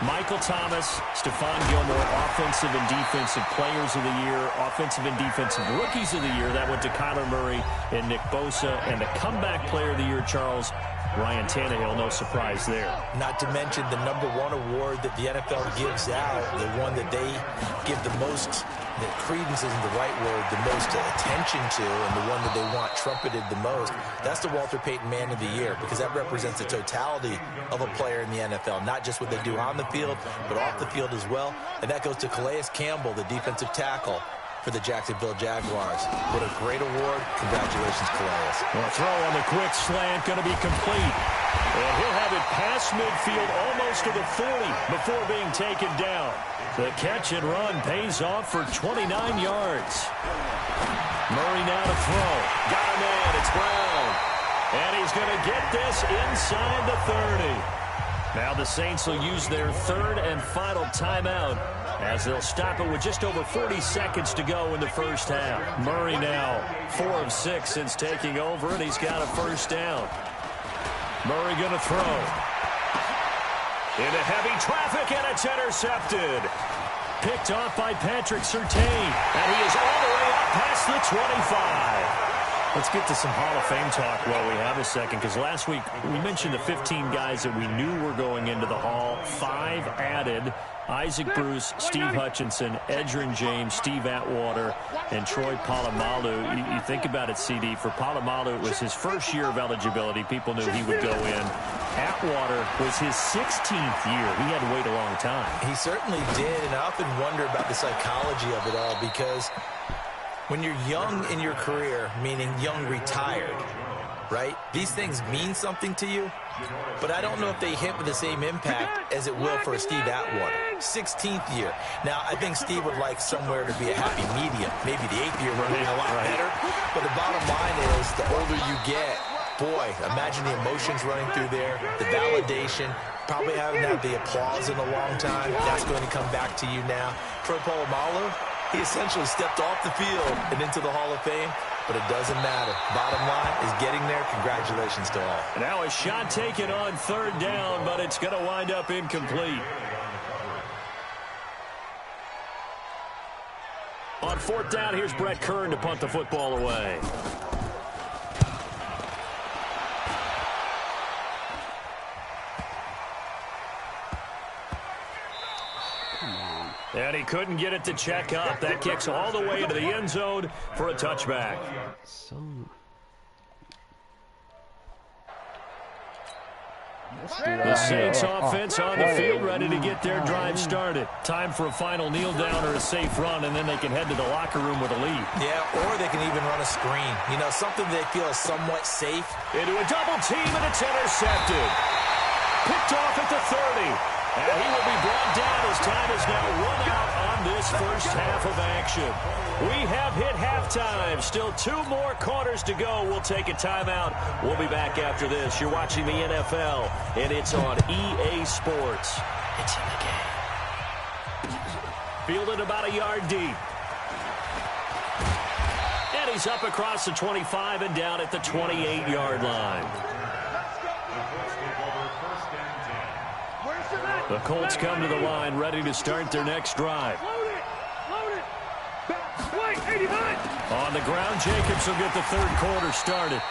Speaker 1: Michael Thomas, Stephon Gilmore, Offensive and Defensive Players of the Year, Offensive and Defensive Rookies of the Year. That went to Kyler Murray and Nick Bosa. And the Comeback Player of the Year, Charles, Ryan Tannehill, no surprise there.
Speaker 2: Not to mention the #1 award that the NFL gives out, the one that they give the most, that credence isn't the right word, the most attention to, and the one that they want trumpeted the most. That's the Walter Payton Man of the Year, because that represents the totality of a player in the NFL, not just what they do on the field, but off the field as well. And that goes to Calais Campbell, the defensive tackle for the Jacksonville Jaguars. What a great award. Congratulations, Calais.
Speaker 1: Well, throw on the quick slant, going to be complete. And he'll have it past midfield almost to the 40 before being taken down. The catch and run pays off for 29 yards. Murray now to throw. Got a man. It's Brown. And he's going to get this inside the 30. Now the Saints will use their 3rd and final timeout as they'll stop it with just over 40 seconds to go in the first half. Murray now 4 of 6 since taking over, and he's got a first down. Murray going to throw. Into heavy traffic, and it's intercepted. Picked off by Patrick Surtain, and he is all the way up past the 25. Let's get to some Hall of Fame talk while we have a second, because last week we mentioned the 15 guys that we knew were going into the Hall. 5 added: Isaac Bruce, Steve Hutchinson, Edgerrin James, Steve Atwater, and Troy Polamalu. You think about it, CD. For Polamalu, it was his first year of eligibility. People knew he would go in. Atwater was his 16th year. He had to wait a long time.
Speaker 2: He certainly did, and I often wonder about the psychology of it all, because when you're young in your career, meaning young retired, right, these things mean something to you, but I don't know if they hit with the same impact as it will for a Steve Atwater. 16th year. Now, I think Steve would like somewhere to be a happy medium. Maybe the 8th year would be a lot better, but the bottom line is the older you get, boy, imagine the emotions running through there, the validation, probably haven't had the applause in a long time. That's going to come back to you now. Troy Polamalu, he essentially stepped off the field and into the Hall of Fame, but it doesn't matter. Bottom line is getting there. Congratulations to all.
Speaker 1: Now a shot taken on third down, but it's going to wind up incomplete. On fourth down, here's Brett Kern to punt the football away. And he couldn't get it to check up. That kicks all the way into the end zone for a touchback. The Saints offense on the field, ready to get their drive started. Time for a final kneel down or a safe run, and then they can head to the locker room with a lead.
Speaker 2: Yeah, or they can even run a screen. You know, something they feel is somewhat safe.
Speaker 1: Into a double team, and it's intercepted. Picked off at the 30. And he will be brought down as time is now run out on this first half of action. We have hit halftime. Still 2 more quarters to go. We'll take a timeout. We'll be back after this. You're watching the NFL, and it's on EA Sports. It's in the game. Fielded about a yard deep. And he's up across the 25 and down at the 28-yard line. The Colts come to the line, ready to start their next drive.
Speaker 4: Load it. Wait, 89.
Speaker 1: On the ground, Jacobs will get the third quarter started.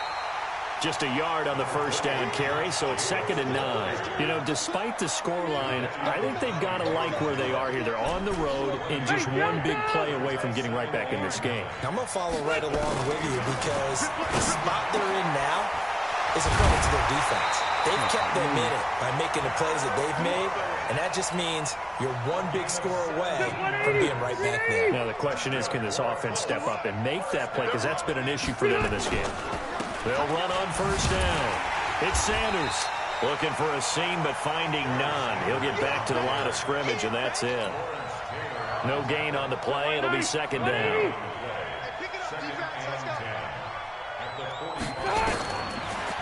Speaker 1: Just a yard on the first down carry, so it's 2nd and 9. You know, despite the scoreline, I think they've got to like where they are here. They're on the road and just one big play away from getting right back in this game.
Speaker 2: I'm going to follow right along with you because the spot they're in now is a credit to their defense. They've kept them in it by making the plays that they've made, and that just means you're one big score away from being right back there.
Speaker 1: Now the question is, can this offense step up and make that play? Because that's been an issue for them in this game. They'll run on first down. It's Sanders looking for a seam, but finding none. He'll get back to the line of scrimmage, and that's it. No gain on the play. It'll be 2nd down.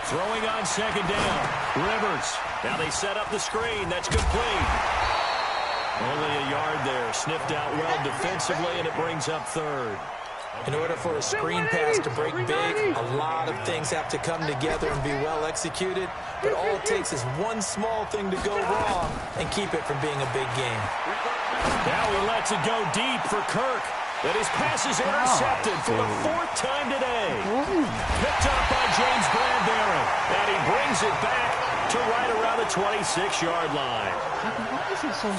Speaker 1: Throwing on 2nd down. Rivers. Now they set up the screen. That's complete. Only a yard there. Sniffed out well defensively, and it brings up 3rd.
Speaker 2: In order for a screen pass to break big, a lot of things have to come together and be well executed. But all it takes is one small thing to go wrong and keep it from being a big game.
Speaker 1: Now he lets it go deep for Kirk. And his pass is intercepted for the 4th time today. Picked up by James Bradbury. And he brings it back to right around the 26-yard line.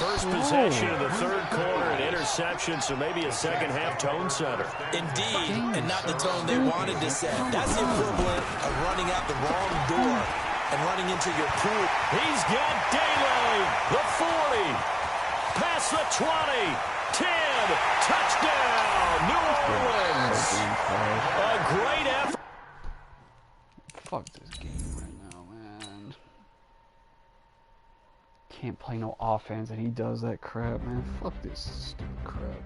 Speaker 1: First possession of the 3rd quarter, an interception, so maybe a second-half tone setter.
Speaker 2: Indeed, and not the tone they wanted to set. That's the equivalent of running out the wrong door and running into your pool.
Speaker 1: He's got daylight. The 40. Past the 20. 10, touchdown, New Orleans. A great effort.
Speaker 5: Fuck this game right now, man. Can't play no offense and he does that crap, man. Fuck this stupid crap.